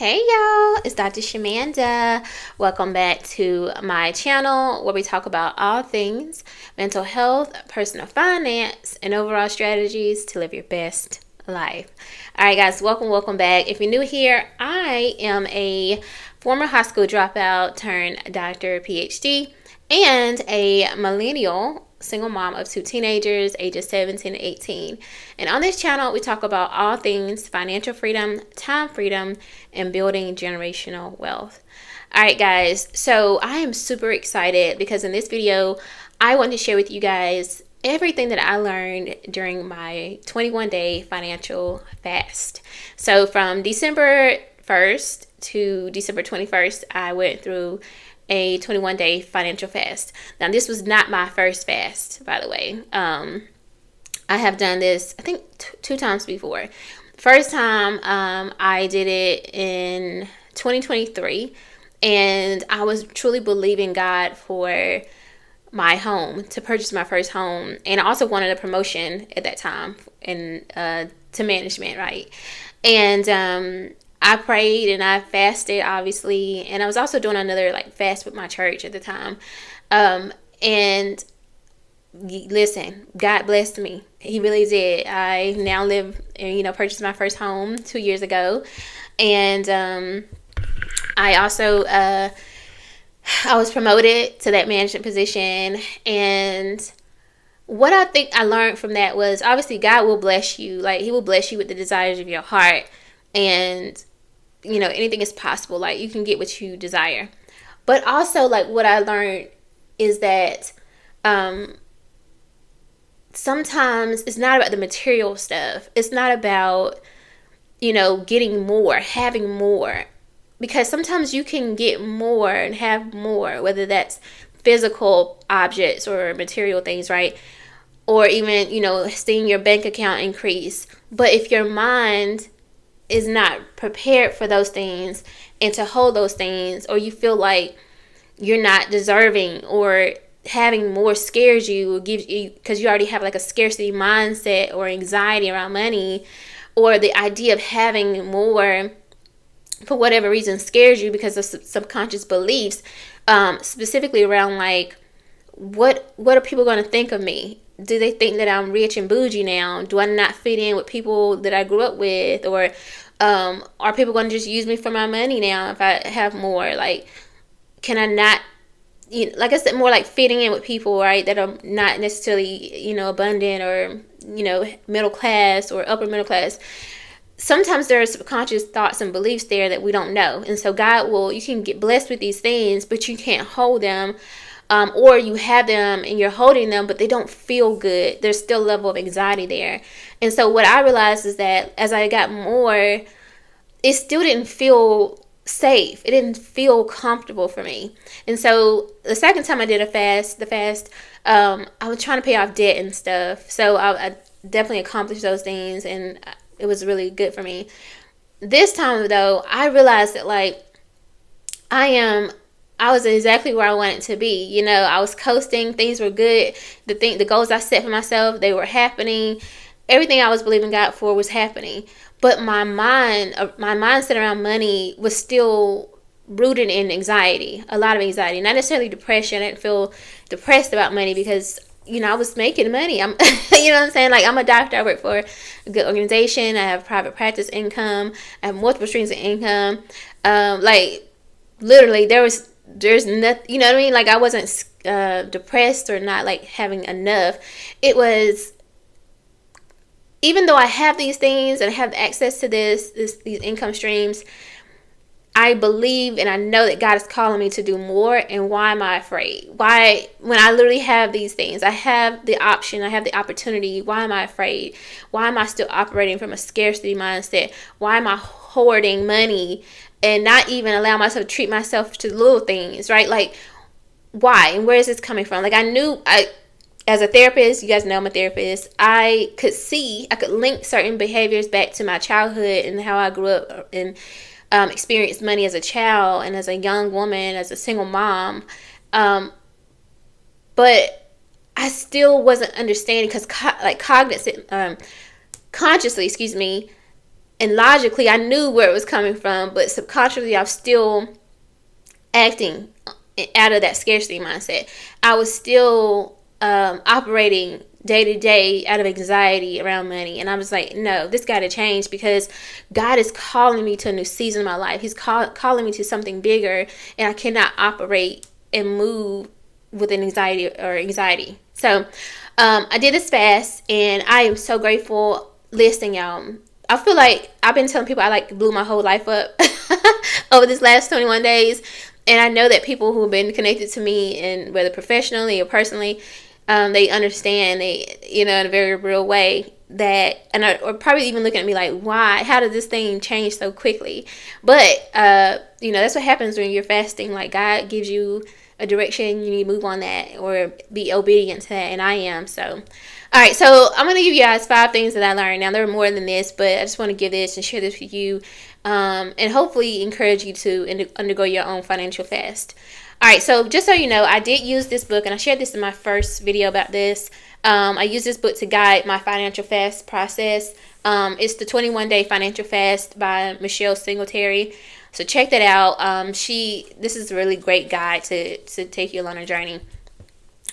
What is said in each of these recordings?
Hey y'all, it's Dr. Shamanda. Welcome back to my channel where we talk about all things mental health, personal finance, and overall strategies to live your best life. All right, guys, welcome back. If you're new here, I am a former high school dropout turned doctor, PhD, and a millennial single mom of two teenagers, ages 17 and 18. And on this channel, we talk about all things financial freedom, time freedom, and building generational wealth. All right, guys, so I am super excited because in this video, I want to share with you guys everything that I learned during my 21-day financial fast. So from December 1st to December 21st, I went through a 21-day financial fast. Now, this was not my first fast, by the way. I have done this, I think, two times before. First time, I did it in 2023, and I was truly believing God for my home, to purchase my first home, and I also wanted a promotion at that time to management, right? And I prayed and I fasted, obviously, and I was also doing another fast with my church at the time. And listen, God blessed me. He really did. I now live and purchased my first home 2 years ago, and I also I was promoted to that management position. And what I think I learned from that was, obviously, God will bless you. He will bless you with the desires of your heart, and anything is possible. You can get what you desire. But also, what I learned is that sometimes it's not about the material stuff. It's not about, getting more, having more. Because sometimes you can get more and have more, whether that's physical objects or material things, right? Or even, seeing your bank account increase. But if your mind is not prepared for those things and to hold those things, or you feel like you're not deserving, or having more scares you, or gives you, because you already have a scarcity mindset or anxiety around money, or the idea of having more for whatever reason scares you because of subconscious beliefs, specifically around what are people going to think of me? Do they think that I'm rich and bougie now? Do I not fit in with people that I grew up with? Or are people going to just use me for my money now if I have more? Can I not, like I said, more fitting in with people, right, that are not necessarily, abundant or, middle class or upper middle class. Sometimes there are subconscious thoughts and beliefs there that we don't know. And so you can get blessed with these things, but you can't hold them. Or you have them and you're holding them, but they don't feel good. There's still a level of anxiety there. And so what I realized is that as I got more, it still didn't feel safe. It didn't feel comfortable for me. And so the second time I did the fast, I was trying to pay off debt and stuff. So I definitely accomplished those things, and it was really good for me. This time, though, I realized that I was exactly where I wanted to be. I was coasting. Things were good. The goals I set for myself, they were happening. Everything I was believing God for was happening. But my mindset around money was still rooted in anxiety, a lot of anxiety. Not necessarily depression. I didn't feel depressed about money because, I was making money. I'm, what I'm saying? I'm a doctor. I work for a good organization. I have private practice income. I have multiple streams of income. Literally, there's nothing, you know what I mean? I wasn't depressed or not having enough. It was, even though I have these things and I have access to these income streams, I believe and I know that God is calling me to do more. And why am I afraid? Why, when I literally have these things, I have the option, I have the opportunity, why am I afraid? Why am I still operating from a scarcity mindset? Why am I hoarding money and not even allow myself to treat myself to little things, right? Why? And where is this coming from? As a therapist, you guys know I'm a therapist, I could link certain behaviors back to my childhood and how I grew up and experienced money as a child and as a young woman, as a single mom. But I still wasn't understanding because consciously, And logically, I knew where it was coming from, but subconsciously, I was still acting out of that scarcity mindset. I was still operating day to day out of anxiety around money. And I was like, no, this got to change, because God is calling me to a new season of my life. He's calling me to something bigger, and I cannot operate and move with an anxiety. So I did this fast, and I am so grateful. Listen, y'all, I feel like I've been telling people I like blew my whole life up over this last 21 days. And I know that people who have been connected to me, and whether professionally or personally, they understand, in a very real way, that, and or probably even looking at me like, why? How did this thing change so quickly? But, that's what happens when you're fasting. Like, God gives you a direction, you need to move on that or be obedient to that, and I am. So, all right, so I'm going to give you guys 5 things that I learned. Now, there are more than this, but I just want to give this and share this with you, and hopefully encourage you to undergo your own financial fast. All right, so just so you know, I did use this book, and I shared this in my first video about this. I used this book to guide my financial fast process. It's the 21-Day Financial Fast by Michelle Singletary. So check that out. This is a really great guide to take you along a journey.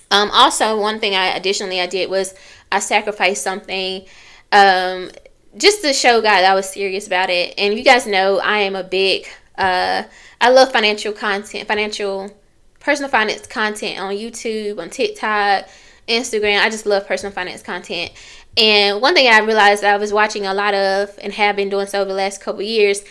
Also, one thing I did was I sacrificed something just to show God that I was serious about it. And you guys know I am a big, I love financial content, personal finance content on YouTube, on TikTok, Instagram. I just love personal finance content. And one thing I realized that I was watching a lot of, and have been doing so over the last couple of years,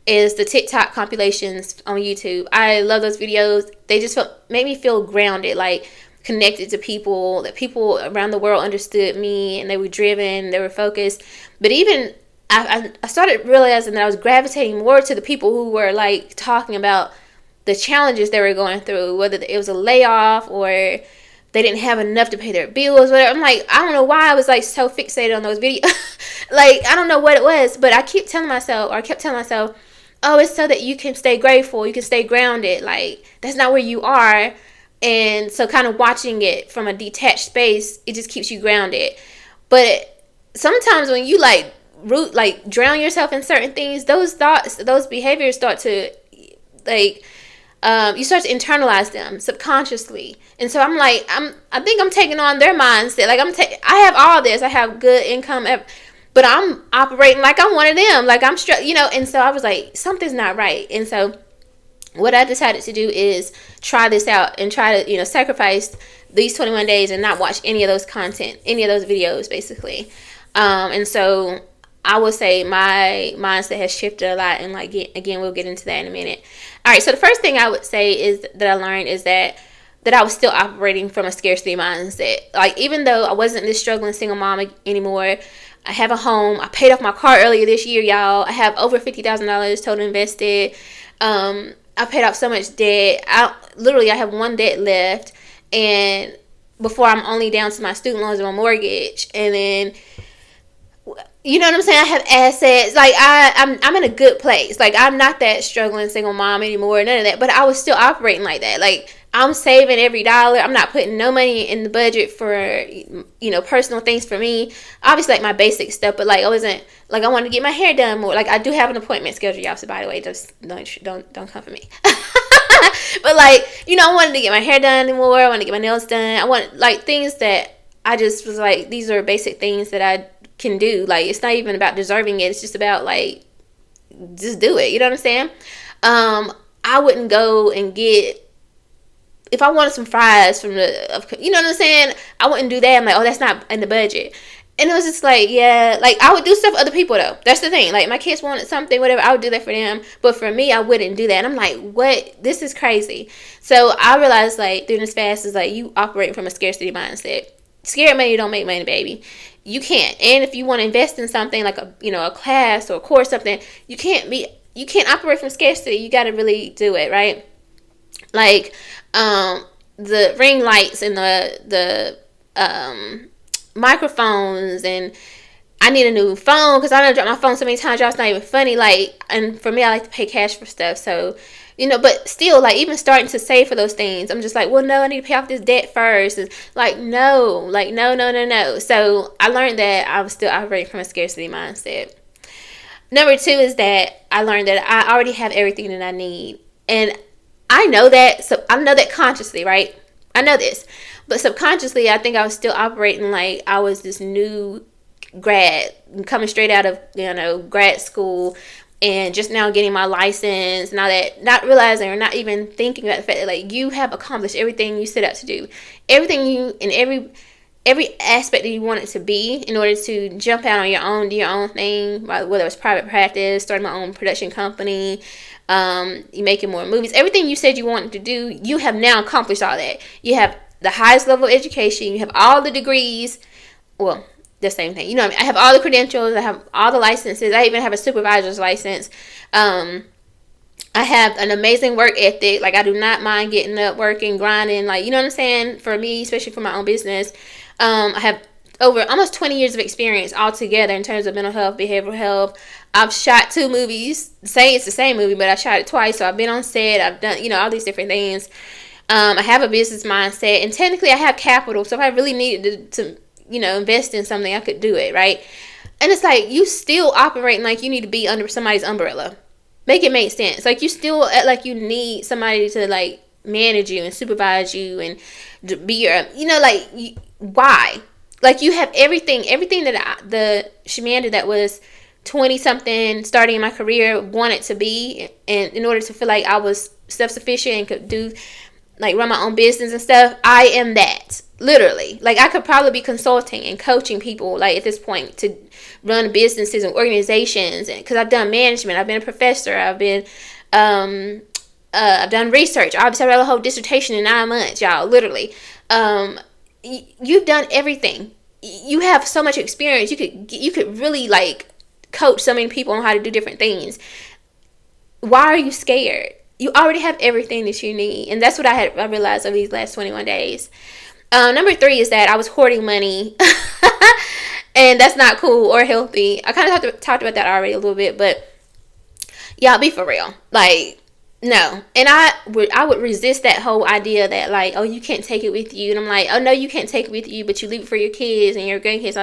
is the TikTok compilations on YouTube. I love those videos. They just made me feel grounded, like connected to people, that people around the world understood me, and they were driven, they were focused. But even I started realizing that I was gravitating more to the people who were like talking about the challenges they were going through, whether it was a layoff or they didn't have enough to pay their bills, whatever. I'm like, I don't know why I was like so fixated on those videos. Like, I don't know what it was, but I kept telling myself, oh, it's so that you can stay grateful, you can stay grounded. Like, that's not where you are. And so kind of watching it from a detached space, it just keeps you grounded. But sometimes when you drown yourself in certain things, those thoughts, those behaviors start to you start to internalize them subconsciously. And so I'm like, I think I'm taking on their mindset. Like, I have all this, I have good income, but I'm operating like I'm one of them. Like, I'm and so I was like, something's not right. And so what I decided to do is try this out and try to, sacrifice these 21 days and not watch any of those videos, basically. And so I would say my mindset has shifted a lot, and again, we'll get into that in a minute. All right, so the first thing I would say is that I learned is that I was still operating from a scarcity mindset. Like, even though I wasn't this struggling single mom anymore, I have a home. I paid off my car earlier this year, y'all. I have over $50,000 total invested. I paid off so much debt. I have one debt left, and before I'm only down to my student loans and my mortgage, and then, you know what I'm saying, I have assets. Like, I'm in a good place. Like, I'm not that struggling single mom anymore, none of that. But I was still operating like that. Like, I'm saving every dollar. I'm not putting no money in the budget for, personal things for me. Obviously, like my basic stuff, but I wasn't, I wanted to get my hair done more. Like, I do have an appointment scheduled, y'all. So by the way, just don't come for me. But I wanted to get my hair done more. I wanted to get my nails done. I want things that I just was like, these are basic things that I can do. Like, it's not even about deserving it. It's just about just do it. You know what I'm saying? I wouldn't go and get, if I wanted some fries from you know what I'm saying? I wouldn't do that. I'm like, oh, that's not in the budget. And it was just I would do stuff for other people, though. That's the thing. Like, my kids wanted something, whatever, I would do that for them. But for me, I wouldn't do that. And I'm like, what? This is crazy. So I realized, during this fast, is you operate from a scarcity mindset. Scared money don't make money, baby. You can't. And if you want to invest in something like a class or a course, something, you can't operate from scarcity. You got to really do it, right? The ring lights and the microphones, and I need a new phone because I done dropped my phone so many times, y'all, it's not even funny. And for me, I like to pay cash for stuff, so but still, even starting to save for those things, I'm just well, no, I need to pay off this debt first. And no. So I learned that I was still operating from a scarcity mindset. Number two is that I learned that I already have everything that I need. And I know that, so I know that consciously, right? I know this. But subconsciously, I think I was still operating like I was this new grad coming straight out of, grad school, and just now getting my license. Now that, not realizing or not even thinking about the fact that, like, you have accomplished everything you set out to do. Everything you, in every aspect that you want it to be, in order to jump out on your own, do your own thing, whether it's private practice, starting my own production company, you making more movies, everything you said you wanted to do, you have now accomplished all that. You have the highest level of education, you have all the degrees, well, the same thing, I have all the credentials, I have all the licenses, I even have a supervisor's license. I have an amazing work ethic. Like, I do not mind getting up, working, grinding, like, you know what I'm saying, for me, especially for my own business. I have over almost 20 years of experience altogether in terms of mental health, behavioral health. I've shot 2 movies. Say it's the same movie, but I shot it twice. So I've been on set. I've done, all these different things. I have a business mindset, and technically I have capital. So if I really needed to invest in something, I could do it, right? And it's like, you still operating like you need to be under somebody's umbrella. Make it make sense. Like, you still act like you need somebody to, like, manage you and supervise you and be your, why? Like, you have everything that the Shamanda that was 20 something starting in my career wanted to be, and in order to feel like I was self-sufficient and could do, like, run my own business and stuff. I am that, literally. Like, I could probably be consulting and coaching people, like, at this point, to run businesses and organizations, because I've done management, I've been a professor, I've done research. Obviously, I wrote a whole dissertation in 9 months, y'all, literally. You've done everything. You have so much experience. You could really, like, coach so many people on how to do different things. Why are you scared? You already have everything that you need. And that's what I realized over these last 21 days. Number 3 is that I was hoarding money. And that's not cool or healthy. I kind of talked about that already a little bit. But y'all, be for real. Like, no. And I would resist that whole idea that, like, oh, you can't take it with you. And I'm like, oh, no, you can't take it with you, but you leave it for your kids and your grandkids.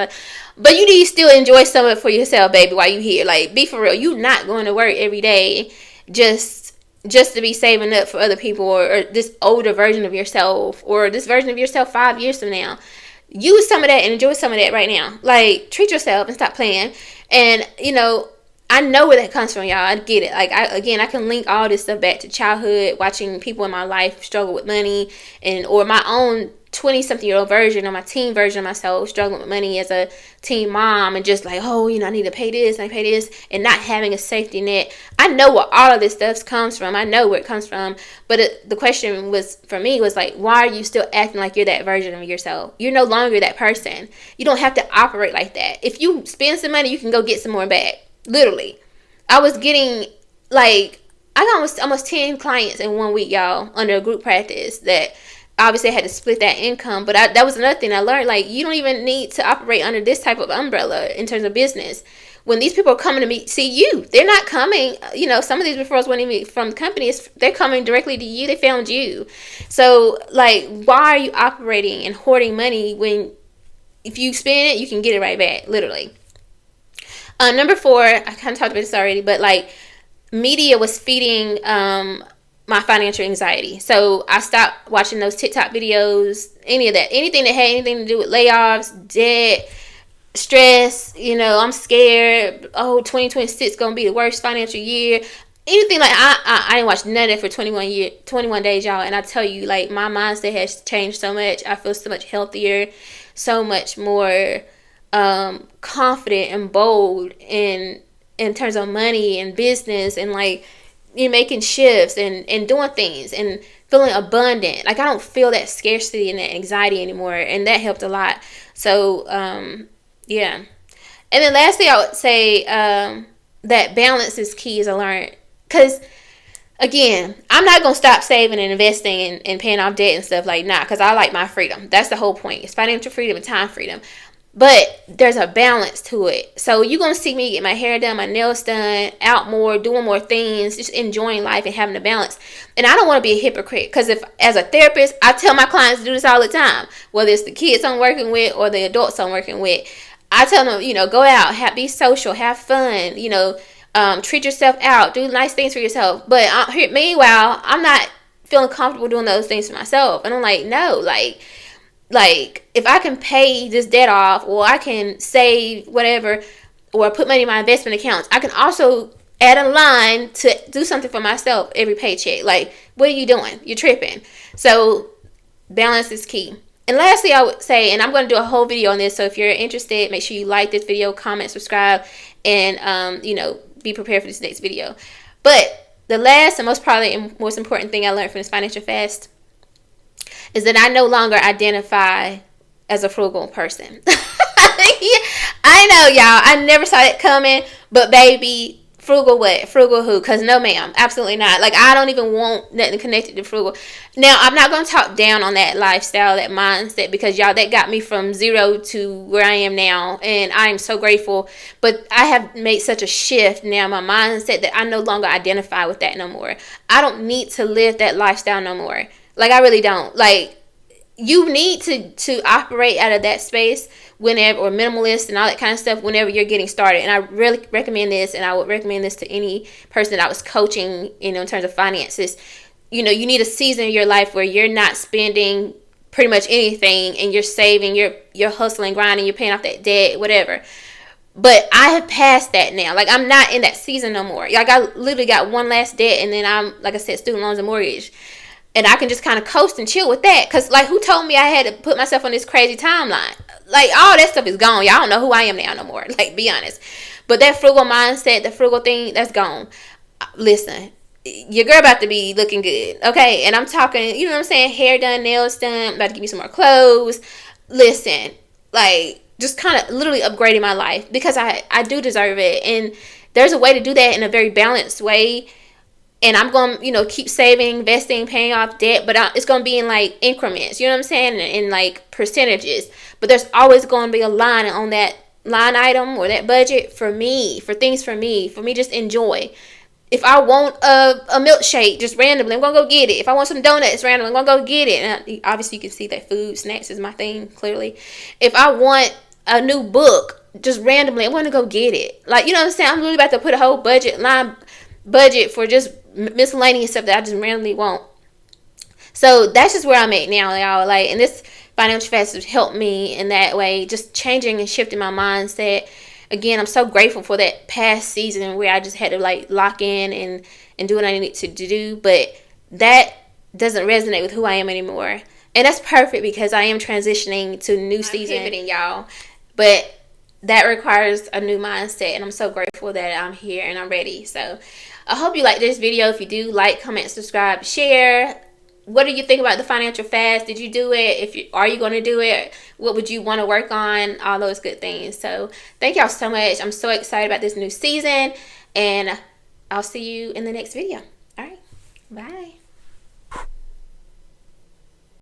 But you need to still enjoy some of it for yourself, baby, while you're here. Like, be for real. You're not going to work every day just to be saving up for other people, or this older version of yourself, or this version of yourself 5 years from now. Use some of that and enjoy some of that right now. Like, treat yourself and stop playing. And, I know where that comes from, y'all. I get it. Like, I can link all this stuff back to childhood, watching people in my life struggle with money, or my own 20-something-year-old version, or my teen version of myself struggling with money as a teen mom, and just like, oh, I need to pay this, and not having a safety net. I know where all of this stuff comes from. I know where it comes from. But the question was, for me, was like, why are you still acting like you're that version of yourself? You're no longer that person. You don't have to operate like that. If you spend some money, you can go get some more back. Literally. I was getting, like, I got almost 10 clients in 1 week, y'all, under a group practice that obviously I had to split that income. But that was another thing I learned. Like, you don't even need to operate under this type of umbrella in terms of business. When these people are coming to see you, they're not coming, some of these referrals weren't even from companies. They're coming directly to you. They found you. So, like, why are you operating and hoarding money when if you spend it, you can get it right back, literally? Number 4, I kind of talked about this already, but, like, media was feeding my financial anxiety. So I stopped watching those TikTok videos, any of that, anything that had anything to do with layoffs, debt, stress. I'm scared. Oh, 2026 gonna be the worst financial year. Anything like I didn't watch none of it for 21 days, y'all. And I tell you, like, my mindset has changed so much. I feel so much healthier, so much more confident and bold in terms of money and business, and, like, you're making shifts and doing things and feeling abundant. Like, I don't feel that scarcity and that anxiety anymore, and that helped a lot. So yeah. And then lastly, I would say that balance is key, as I learned, because again, I'm not gonna stop saving and investing and paying off debt and stuff, like, nah, because I like my freedom. That's the whole point. It's financial freedom and time freedom. But there's a balance to it. So you're going to see me get my hair done, my nails done, out more, doing more things, just enjoying life and having a balance. And I don't want to be a hypocrite, because if, as a therapist, I tell my clients to do this all the time, whether it's the kids I'm working with or the adults I'm working with. I tell them, go out, be social, have fun, treat yourself out, do nice things for yourself. But meanwhile, I'm not feeling comfortable doing those things for myself. And I'm like, no, like if I can pay this debt off, or I can save whatever, or put money in my investment accounts, I can also add a line to do something for myself every paycheck. Like, what are you doing? You're tripping. So balance is key. And lastly, I would say, and I'm going to do a whole video on this, so if you're interested, make sure you like this video, comment, subscribe, and be prepared for this next video. But the last and most important thing I learned from this financial fast is that I no longer identify as a frugal person. I know, y'all, I never saw that coming, but baby, frugal what? Frugal who? Because no, ma'am, absolutely not. Like, I don't even want nothing connected to frugal. Now, I'm not going to talk down on that lifestyle, that mindset, because y'all, that got me from 0 to where I am now, and I am so grateful. But I have made such a shift now, my mindset, that I no longer identify with that no more. I don't need to live that lifestyle no more. Like, I really don't. Like, you need to operate out of that space whenever, or minimalist and all that kind of stuff, whenever you're getting started. And I really recommend this, and I would recommend this to any person that I was coaching, in terms of finances. You need a season of your life where you're not spending pretty much anything, and you're saving, you're hustling, grinding, you're paying off that debt, whatever. But I have passed that now. Like, I'm not in that season no more. Like, I literally got one last debt, and then I'm, like I said, student loans and mortgage. And I can just kind of coast and chill with that. Because, like, who told me I had to put myself on this crazy timeline? Like, all that stuff is gone. Y'all don't know who I am now no more. Like, be honest. But that frugal mindset, the frugal thing, that's gone. Listen, your girl about to be looking good. Okay? And I'm talking, you know what I'm saying? Hair done, nails done. About to give me some more clothes. Listen, like, just kind of literally upgrading my life. Because I do deserve it. And there's a way to do that in a very balanced way. And I'm going to, keep saving, investing, paying off debt. But it's going to be in, like, increments. You know what I'm saying? In like, percentages. But there's always going to be a line on that line item or that budget for me. For things for me. For me, just enjoy. If I want a milkshake just randomly, I'm going to go get it. If I want some donuts randomly, I'm going to go get it. And obviously, you can see that food, snacks is my thing, clearly. If I want a new book just randomly, I'm going to go get it. Like, you know what I'm saying? I'm literally about to put a whole budget for just miscellaneous stuff that I just randomly want. So that's just where I'm at now, y'all. Like, and this financial fast has helped me in that way, just changing and shifting my mindset. Again, I'm so grateful for that past season where I just had to, like, lock in and do what I needed to do. But that doesn't resonate with who I am anymore. And that's perfect, because I am transitioning to a new season. Pivoting, y'all. But that requires a new mindset, and I'm so grateful that I'm here and I'm ready. So I hope you like this video. If you do, like, comment, subscribe, share. What do you think about the financial fast? Did you do it? Are you going to do it? What would you want to work on? All those good things. So thank y'all so much. I'm so excited about this new season, and I'll see you in the next video. All right. Bye.